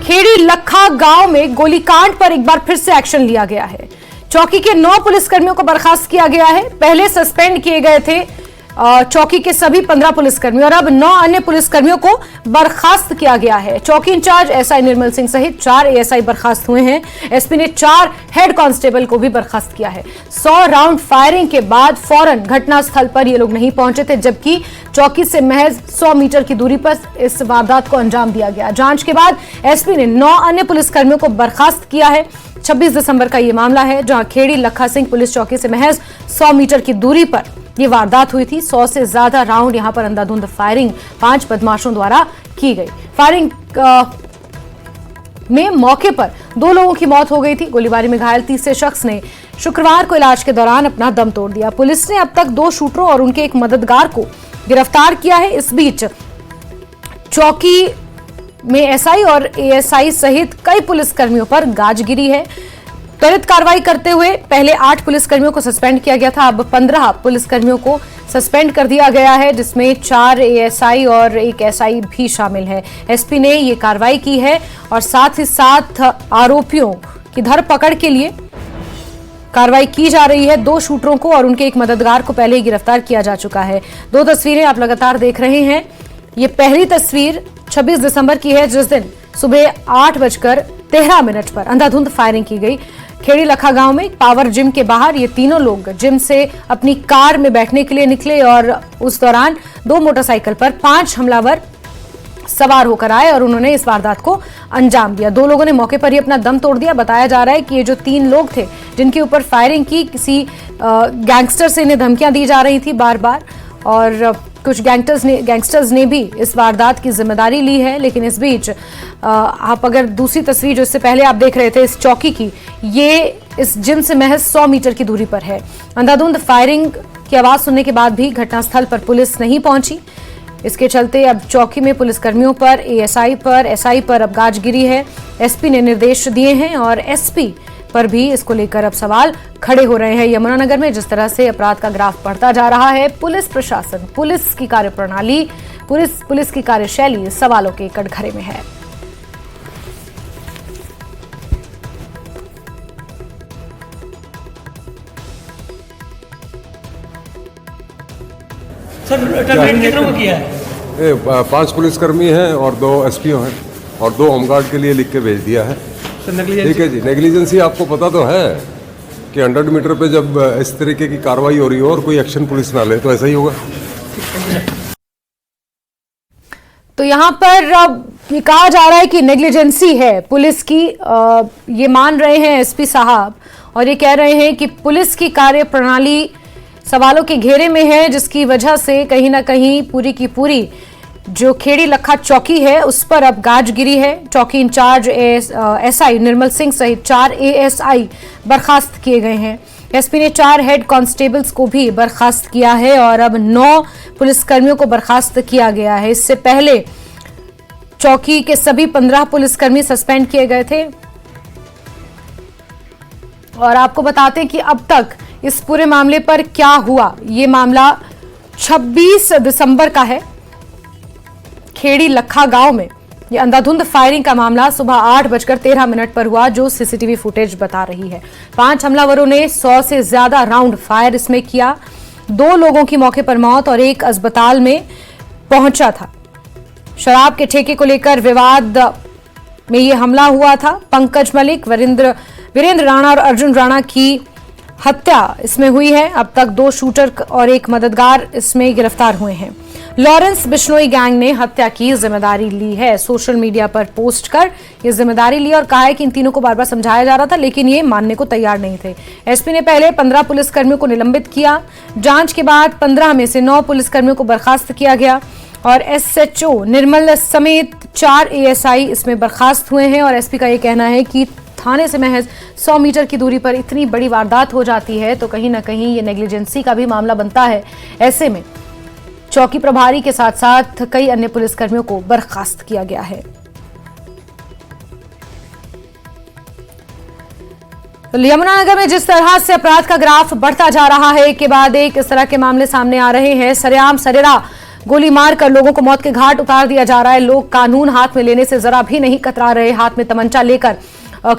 खेड़ी लखा गांव में गोलीकांड पर एक बार फिर से एक्शन लिया गया है। चौकी के 9 पुलिसकर्मियों को बर्खास्त किया गया है। पहले सस्पेंड किए गए थे चौकी के सभी 15 पुलिसकर्मी और अब 9 अन्य पुलिसकर्मियों को बर्खास्त किया गया है। चौकी इंचार्ज एसआई निर्मल सिंह सहित 4 एएसआई बर्खास्त हुए हैं। एसपी ने 4 हेड कांस्टेबल को भी बर्खास्त किया है। 100 राउंड फायरिंग के बाद फौरन घटनास्थल पर ये लोग नहीं पहुंचे थे, जबकि चौकी से महज 100 मीटर की दूरी पर इस वारदात को अंजाम दिया गया। जांच के बाद एसपी ने 9 अन्य पुलिसकर्मियों को बर्खास्त किया है। 26 दिसंबर का ये मामला है, जहां खेड़ी लखा सिंह पुलिस चौकी से महज 100 मीटर की दूरी पर ये वारदात हुई थी। 100 से ज्यादा राउंड यहां पर अंधाधुंध फायरिंग 5 बदमाशों द्वारा की गई। फायरिंग में मौके पर 2 लोगों की मौत हो गई थी। गोलीबारी में घायल तीसरे शख्स ने शुक्रवार को इलाज के दौरान अपना दम तोड़ दिया। पुलिस ने अब तक 2 शूटरों और उनके एक मददगार को गिरफ्तार किया है। इस बीच चौकी में एसआई और एएसआई सहित कई पुलिसकर्मियों पर गाज गिरी है। त्वरित कार्रवाई करते हुए पहले 8 पुलिसकर्मियों को सस्पेंड किया गया था, अब 15 पुलिसकर्मियों को सस्पेंड कर दिया गया है, जिसमें 4 एएसआई और 1 एसआई भी शामिल है। एसपी ने ये कार्रवाई की है और साथ ही साथ आरोपियों की धरपकड़ के लिए कार्रवाई की जा रही है। 2 शूटरों को और उनके एक मददगार को पहले ही गिरफ्तार किया जा चुका है। 2 तस्वीरें आप लगातार देख रहे हैं। ये पहली तस्वीर 26 दिसंबर की है, जिस दिन सुबह 8:13 पर अंधाधुंध फायरिंग की गई। खेड़ी लखा गांव में पावर जिम के बाहर ये तीनों लोग जिम से अपनी कार में बैठने के लिए निकले और उस दौरान 2 मोटरसाइकिल पर 5 हमलावर सवार होकर आए और उन्होंने इस वारदात को अंजाम दिया। 2 लोगों ने मौके पर ही अपना दम तोड़ दिया। बताया जा रहा है कि ये जो 3 लोग थे जिनके ऊपर फायरिंग की, किसी गैंगस्टर से इन्हें धमकियां दी जा रही थी बार बार, और कुछ गैंगस्टर्स ने भी इस वारदात की जिम्मेदारी ली है। लेकिन इस बीच आप अगर दूसरी तस्वीर जो इससे पहले आप देख रहे थे इस चौकी की, ये इस जिम से महज 100 मीटर की दूरी पर है। अंधाधुंध फायरिंग की आवाज सुनने के बाद भी घटनास्थल पर पुलिस नहीं पहुंची। इसके चलते अब चौकी में पुलिसकर्मियों पर, एएसआई पर, एसआई पर अब गाज गिरी है। एसपी ने निर्देश दिए हैं और एसपी पर भी इसको लेकर अब सवाल खड़े हो रहे हैं। यमुनानगर में जिस तरह से अपराध का ग्राफ बढ़ता जा रहा है, पुलिस प्रशासन, पुलिस की कार्यप्रणाली, पुलिस की कार्यशैली सवालों के कटघरे में है। सर टारगेट कितनों को किया है? 5 पुलिसकर्मी हैं और 2 एसपीओ हैं और 2 होमगार्ड के लिए लिख के भेज दिया है। ठीक है जी। नेग्लिजेंसी आपको पता तो है कि 100 मीटर पे जब इस तरीके की कार्रवाई हो रही हो और कोई एक्शन पुलिस ना ले तो ऐसा ही होगा। तो यहाँ पर ये कहा जा रहा है कि नेग्लिजेंसी है पुलिस की, ये मान रहे हैं एसपी साहब, और ये कह रहे हैं कि पुलिस की कार्यप्रणाली सवालों के घेरे में है, जिसकी वजह से कहीं ना कहीं पूरी की पूरी जो खेड़ी लखा चौकी है उस पर अब गाज गिरी है। चौकी इंचार्ज एसआई निर्मल सिंह सहित 4 एएसआई बर्खास्त किए गए हैं। एसपी ने 4 हेड कांस्टेबल्स को भी बर्खास्त किया है और अब 9 पुलिसकर्मियों को बर्खास्त किया गया है। इससे पहले चौकी के सभी 15 पुलिसकर्मी सस्पेंड किए गए थे। और आपको बताते हैं कि अब तक इस पूरे मामले पर क्या हुआ। ये मामला 26 दिसंबर का है। खेड़ी लखा गांव में ये अंधाधुंध फायरिंग का मामला सुबह 8:13 पर हुआ, जो सीसीटीवी फुटेज बता रही है। 5 हमलावरों ने 100 से ज्यादा राउंड फायर इसमें किया। 2 लोगों की मौके पर मौत और 1 अस्पताल में पहुंचा था। शराब के ठेके को लेकर विवाद में ये हमला हुआ था। पंकज मलिक, वीरेंद्र राणा और अर्जुन राणा की हत्या इसमें हुई है। अब तक 2 शूटर और 1 मददगार इसमें गिरफ्तार हुए हैं। लॉरेंस बिश्नोई गैंग ने हत्या की जिम्मेदारी ली है। सोशल मीडिया पर पोस्ट कर ये जिम्मेदारी ली और कहा है कि इन तीनों को बार बार समझाया जा रहा था, लेकिन ये मानने को तैयार नहीं थे। एसपी ने पहले 15 पुलिसकर्मियों को निलंबित किया। जांच के बाद 15 में से 9 पुलिसकर्मियों को बर्खास्त किया गया और एसएचओ निर्मल समेत 4 एएसआई इसमें बर्खास्त हुए हैं। और एसपी का ये कहना है कि थाने से महज 100 मीटर की दूरी पर इतनी बड़ी वारदात हो जाती है तो कहीं ना कहीं ये नेग्लिजेंसी का भी मामला बनता है। ऐसे में चौकी प्रभारी के साथ साथ कई अन्य पुलिसकर्मियों को बर्खास्त किया गया है। तो यमुनानगर में जिस तरह से अपराध का ग्राफ बढ़ता जा रहा है, एक के बाद एक इस तरह के मामले सामने आ रहे हैं। सरेआम सरेरा गोली मारकर लोगों को मौत के घाट उतार दिया जा रहा है। लोग कानून हाथ में लेने से जरा भी नहीं कतरा रहे, हाथ में तमंचा लेकर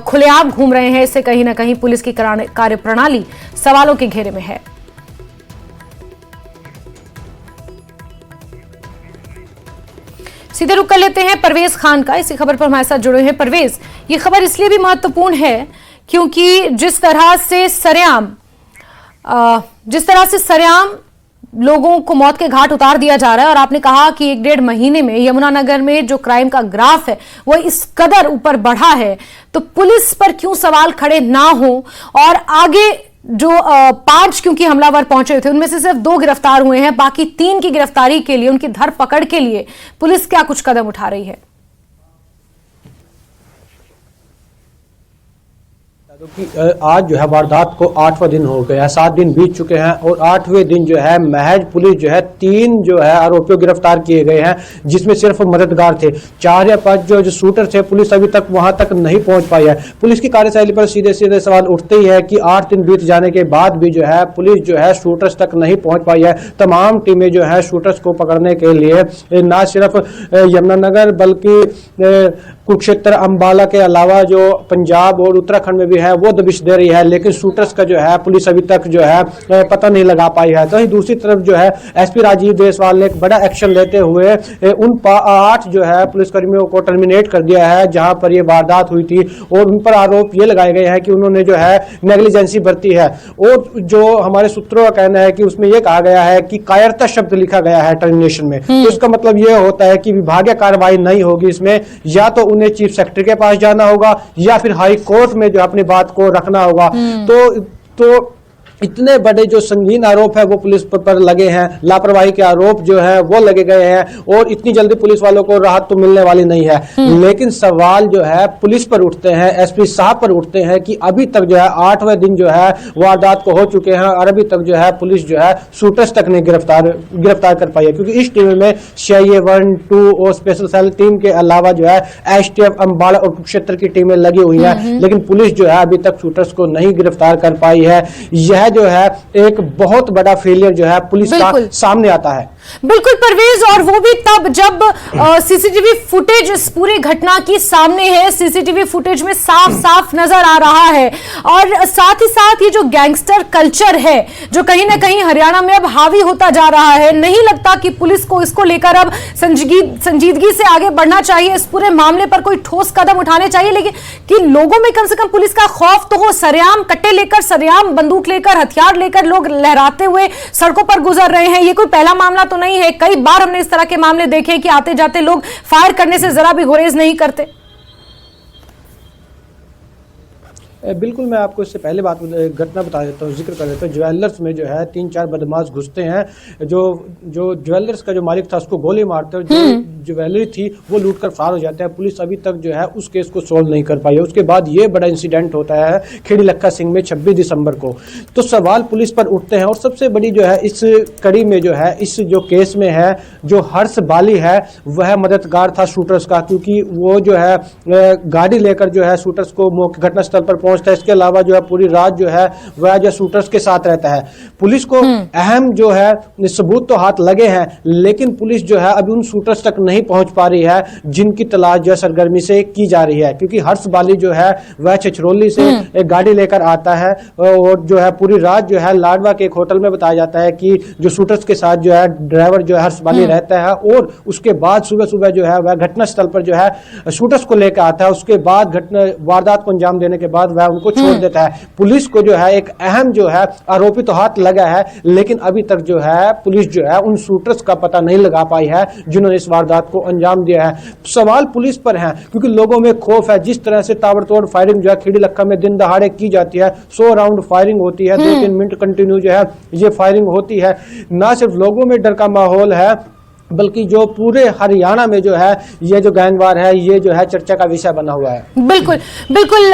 खुलेआम घूम रहे हैं। इससे कहीं ना कहीं पुलिस की कार्यप्रणाली सवालों के घेरे में है। सीधे रुक कर लेते हैं परवेज खान का, इसी खबर पर हमारे साथ जुड़े हैं। परवेज, ये खबर इसलिए भी महत्वपूर्ण है क्योंकि जिस तरह से सरेआम लोगों को मौत के घाट उतार दिया जा रहा है, और आपने कहा कि 1-1.5 महीने में यमुनानगर में जो क्राइम का ग्राफ है वो इस कदर ऊपर बढ़ा है, तो पुलिस पर क्यों सवाल खड़े ना हो? और आगे जो 5 क्योंकि हमलावर पहुंचे थे उनमें से सिर्फ 2 गिरफ्तार हुए हैं, बाकी 3 की गिरफ्तारी के लिए, उनकी धरपकड़ के लिए पुलिस क्या कुछ कदम उठा रही है? आज जो है वारदात को 8वां दिन हो गया है, 7 दिन बीत चुके हैं और 8वें दिन जो है महज पुलिस जो है 3 जो है आरोपियों गिरफ्तार किए गए हैं, जिसमें सिर्फ मददगार थे। 4 या 5 जो शूटर थे, पुलिस अभी तक वहां तक नहीं पहुंच पाई है। पुलिस की कार्यशैली पर सीधे सीधे सवाल उठते ही है कि 8 दिन बीत जाने के बाद भी जो है पुलिस जो है शूटर्स तक नहीं पहुंच पाई है। तमाम टीमें जो है शूटर्स को पकड़ने के लिए न सिर्फ यमुनानगर बल्कि कुरुक्षेत्र, अंबाला के अलावा जो पंजाब और उत्तराखंड में भी है वो दबिश दे रही है, लेकिन शूटर्स का जो है पुलिस अभी तक जो है पता नहीं लगा पाई है। तो दूसरी तरफ जो है एसपी राजीव देसवाल ने एक बड़ा एक्शन लेते हुए उन 8 जो है पुलिसकर्मियों को टर्मिनेट कर दिया है जहां पर ये वारदात हुई थी, और उन पर आरोप ये लगाए गए हैं कि उन्होंने जो है नेग्लिजेंसी बरती है। और जो हमारे सूत्रों का कहना है कि उसमें यह कहा गया है कि कायरता शब्द लिखा गया है टर्मिनेशन में। तो इसका मतलब यह होता है कि विभागीय कार्रवाई नहीं होगी इसमें, या तो उन्हें चीफ सेक्रेटरी के पास जाना होगा या फिर हाई कोर्ट में जो अपनी बात को रखना होगा। तो इतने बड़े जो संगीन आरोप है वो पुलिस पर लगे हैं, लापरवाही के आरोप जो है वो लगे गए हैं, और इतनी जल्दी पुलिस वालों को राहत तो मिलने वाली नहीं है। लेकिन सवाल जो है पुलिस पर उठते हैं, एसपी साहब पर उठते हैं कि अभी तक जो है 8वें दिन जो है वारदात को हो चुके हैं और अभी तक जो है पुलिस जो है शूटर्स तक नहीं गिरफ्तार कर पाई है। क्योंकि इस टीम में CIA 1, 2 और स्पेशल सेल टीम के अलावा जो है STF, अंबाला और कुरुक्षेत्र की टीमें लगी हुई है, लेकिन पुलिस जो है अभी तक शूटर्स को नहीं गिरफ्तार कर पाई है। यह जो है एक बहुत बड़ा फेलियर जो है पुलिस का सामने आता है। बिल्कुल परवेज, और वो भी तब जब सीसीटीवी फुटेज इस पूरी घटना की सामने है। सीसीटीवी फुटेज में साफ साफ नजर आ रहा है, और साथ ही साथ ये जो गैंगस्टर कल्चर है जो कहीं ना कहीं हरियाणा में अब हावी होता जा रहा है, नहीं लगता कि पुलिस को इसको लेकर अब संजीदगी से आगे बढ़ना चाहिए, इस पूरे मामले पर कोई ठोस कदम उठाने चाहिए, लेकिन कि लोगों में कम से कम पुलिस का खौफ तो हो। सरेआम कट्टे लेकर, सरेआम बंदूक लेकर, हथियार लेकर लोग लहराते हुए सड़कों पर गुजर रहे हैं। ये कोई पहला मामला तो नहीं है, कई बार हमने इस तरह के मामले देखे हैं कि आते जाते लोग फायर करने से जरा भी गुरेज नहीं करते। बिल्कुल, मैं आपको इससे पहले घटना बता देता हूँ, जिक्र कर देता हूँ। ज्वेलर्स में जो है 3-4 बदमाश घुसते हैं, जो ज्वेलर्स का जो मालिक था उसको गोली मारते हैं, जो ज्वेलरी थी वो लूट कर फरार हो जाते हैं। पुलिस अभी तक जो है उस केस को सोल्व नहीं कर पाई है। उसके बाद ये बड़ा इंसिडेंट होता है खेड़ी लक्का सिंह में 26 दिसंबर को। तो सवाल पुलिस पर उठते हैं, और सबसे बड़ी जो है इस कड़ी में जो है इस जो केस में है, जो हर्ष बाली है वह मददगार था शूटर्स का, क्योंकि वो जो है गाड़ी लेकर जो है शूटर्स को घटनास्थल पर पहुंचता है। इसके अलावा जो है पूरी रात जो है वह जो शूटर्स के साथ रहता है। पुलिस को अहम जो है सबूत तो हाथ लगे हैं, लेकिन पुलिस जो है अभी उन शूटर्स तक नहीं पहुंच पा रही है जिनकी तलाश जो है सरगर्मी से की जा रही है। क्योंकि हर्ष बाली जो है वह छछरौली से एक गाड़ी लेकर आता है, और जो है पूरी रात जो है लाडवा के एक होटल में बताया जाता है कि जो शूटर्स के साथ जो है ड्राइवर जो है हर्ष बाली रहता है, और उसके बाद सुबह सुबह जो है वह घटनास्थल पर जो है शूटर्स को लेकर आता है। उसके बाद वारदात को अंजाम देने के बाद वह उनको छोड़ देता है। पुलिस को जो है एक अहम जो है आरोपी तो हाथ लगा है, लेकिन अभी तक जो है पुलिस जो है उन शूटर्स का पता नहीं लगा पाई है जिन्होंने इस वारदात को अंजाम दिया है। सवाल पुलिस पर है, क्योंकि लोगों में खौफ है। जिस तरह से ताबड़तोड़ फायरिंग जो है खेड़ी लक्का में दिन दहाड़े की जाती है, 100 राउंड फायरिंग होती है, 2-3 मिनट कंटिन्यू जो है ये फायरिंग होती है। ना सिर्फ लोगों में डर का माहौल है, बल्कि जो पूरे हरियाणा में जो है ये जो गैंगवार है ये जो है चर्चा का विषय बना हुआ है। बिल्कुल बिल्कुल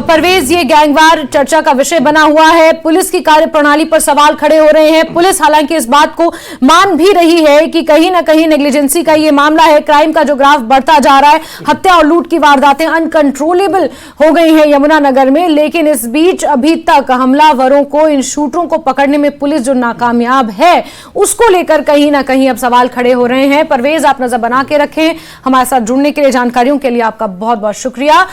परवेज, ये गैंगवार चर्चा का विषय बना हुआ है। पुलिस की कार्यप्रणाली पर सवाल खड़े हो रहे हैं। पुलिस हालांकि इस बात को मान भी रही है कि कहीं ना कहीं नेग्लिजेंसी का ये मामला है। क्राइम का जो ग्राफ बढ़ता जा रहा है, हत्या और लूट की वारदातें अनकंट्रोलेबल हो गई हैं यमुनानगर में, लेकिन इस बीच अभी तक हमलावरों को, इन शूटरों को पकड़ने में पुलिस जो नाकामयाब है, उसको लेकर कहीं ना कहीं अब सवाल खड़े हो रहे हैं। परवेज, आप नजर बना के रखें। हमारे साथ जुड़ने के लिए, जानकारियों के लिए आपका बहुत बहुत शुक्रिया।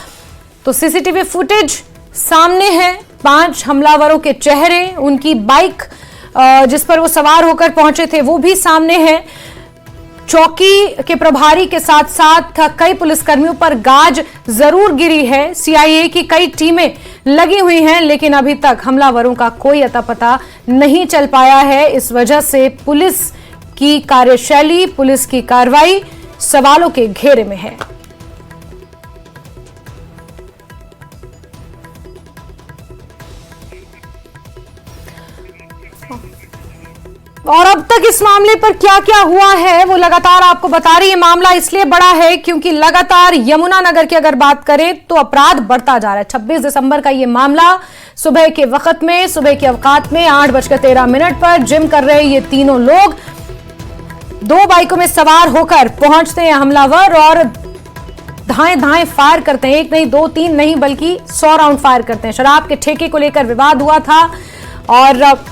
तो सीसीटीवी फुटेज सामने है, 5 हमलावरों के चेहरे, उनकी बाइक जिस पर वो सवार होकर पहुंचे थे वो भी सामने है। चौकी के प्रभारी के साथ साथ कई पुलिसकर्मियों पर गाज जरूर गिरी है। सीआईए की कई टीमें लगी हुई हैं, लेकिन अभी तक हमलावरों का कोई अता पता नहीं चल पाया है। इस वजह से पुलिस की कार्यशैली, पुलिस की कार्रवाई सवालों के घेरे में है। और अब तक इस मामले पर क्या क्या हुआ है वो लगातार आपको बता रही है। मामला इसलिए बड़ा है क्योंकि लगातार यमुनानगर की अगर बात करें तो अपराध बढ़ता जा रहा है। 26 दिसंबर का ये मामला, सुबह के वक्त में, सुबह के अवकात में 8:13 पर जिम कर रहे ये तीनों लोग 2 बाइकों में सवार होकर पहुंचते हैं हमलावर और धाएं धाएं फायर करते हैं। 1 नहीं, 2, 3 नहीं, बल्कि 100 राउंड फायर करते हैं। शराब के ठेके को लेकर विवाद हुआ था और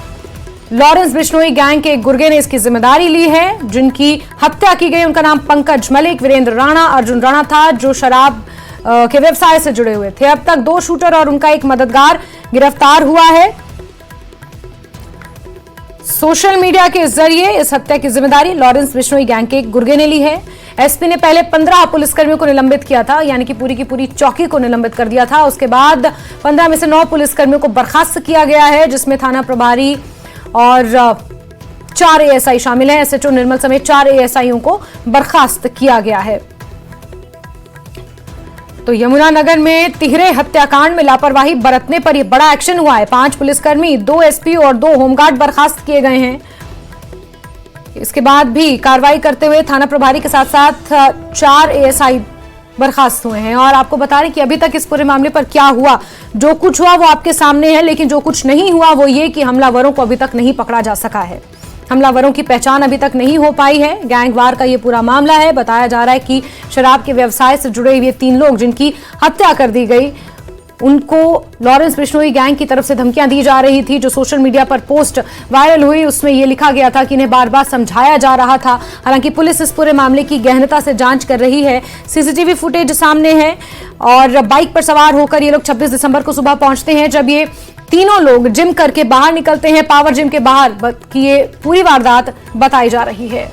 लॉरेंस बिश्नोई गैंग के गुर्गे ने इसकी जिम्मेदारी ली है। जिनकी हत्या की गई उनका नाम पंकज मलिक, वीरेंद्र राणा, अर्जुन राणा था, जो शराब के व्यवसाय से जुड़े हुए थे। अब तक 2 शूटर और उनका एक मददगार गिरफ्तार हुआ है। सोशल मीडिया के जरिए इस हत्या की जिम्मेदारी लॉरेंस बिश्नोई गैंग के गुर्गे ने ली है। एसपी ने पहले 15 पुलिसकर्मियों को निलंबित किया था, यानी कि पूरी की पूरी चौकी को निलंबित कर दिया था। उसके बाद 15 में से 9 पुलिसकर्मियों को बर्खास्त किया गया है, जिसमें थाना प्रभारी और 4 एएसआई शामिल हैं। एसएचओ निर्मल समेत 4 एएसआईयों को बर्खास्त किया गया है। तो यमुनानगर में तिहरे हत्याकांड में लापरवाही बरतने पर यह बड़ा एक्शन हुआ है। 5 पुलिसकर्मी, 2 एसपी और 2 होमगार्ड बर्खास्त किए गए हैं। इसके बाद भी कार्रवाई करते हुए थाना प्रभारी के साथ साथ 4 एएसआई बर्खास्त हुए हैं। और आपको बता रहे कि अभी तक इस पूरे मामले पर क्या हुआ, जो कुछ हुआ वो आपके सामने है, लेकिन जो कुछ नहीं हुआ वो ये कि हमलावरों को अभी तक नहीं पकड़ा जा सका है। हमलावरों की पहचान अभी तक नहीं हो पाई है। गैंगवार का ये पूरा मामला है। बताया जा रहा है कि शराब के व्यवसाय से जुड़े हुए 3 लोग जिनकी हत्या कर दी गई, उनको लॉरेंस बिश्नोई गैंग की तरफ से धमकियां दी जा रही थी। जो सोशल मीडिया पर पोस्ट वायरल हुई उसमें यह लिखा गया था कि इन्हें बार बार समझाया जा रहा था। हालांकि पुलिस इस पूरे मामले की गहनता से जांच कर रही है। सीसीटीवी फुटेज सामने है और बाइक पर सवार होकर ये लोग 26 दिसंबर को सुबह पहुंचते हैं, जब ये तीनों लोग जिम करके बाहर निकलते हैं, पावर जिम के बाहर, की ये पूरी वारदात बताई जा रही है।